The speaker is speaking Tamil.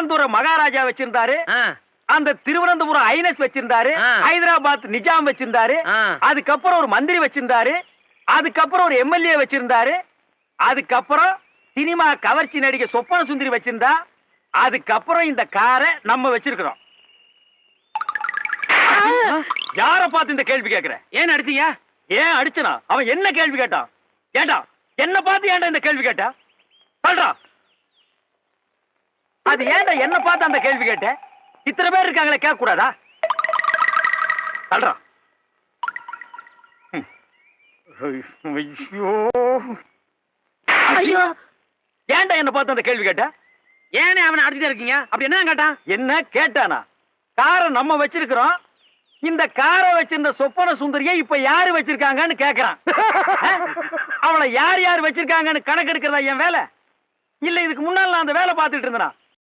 திருவனந்தபுரம் மகாராஜா வச்சிருந்தாரு, அந்த திருவனந்தபுரம் ஐனஸ் வச்சிருந்தாரு, ஹைதராபாத் நிஜாம் வச்சிருந்தாரு, அதுக்கப்புறம் ஒரு மந்திரி வச்சிருந்தாரு, அதுக்கப்புறம் ஒரு எம்எல்ஏ வச்சிருந்தாரு, அதுக்கப்புறம் சினிமா கவர்ச்சி நடிகை சொப்பன சுந்தரி வச்சிருந்தா, அதுக்கப்புறம் இந்த காரை நம்ம வச்சிருக்கிறோம். யார பார்த்து இந்த கேள்வி கேட்கிற? ஏன் அடிச்சீங்க? ஏன் அடிச்சனா? அவன் என்ன கேள்வி கேட்டான்? ஏண்டா என்ன பார்த்து ஏன்டா இந்த கேள்வி கேட்டா? சொல்றா. அது ஏன்டா என்ன பார்த்து அந்த கேள்வி கேட்ட? இத்தனை பேர் இருக்காங்களே, கேட்க கூடாதா? சொல்றா. ஐயோ, ஏன்டா என்ன பார்த்து அந்த கேள்வி கேட்ட? ஏனே அவனை அடிச்சுட்டே இருக்கீங்க? அப்படி என்ன கேட்டான்? என்ன கேட்டானா? காரை நம்ம வச்சிருக்கிறோம், இந்த காரை வச்சிருந்த சொப்பன சுந்தரியை இப்ப யாரு வச்சிருக்காங்கன்னு கேக்குறான். அவளை யார் யார் வச்சிருக்காங்கன்னு கணக்கு எடுக்கிறதா என் வேலை? இல்ல இதுக்கு முன்னால நான் அந்த வேலை பார்த்துட்டு இருந்தேனா?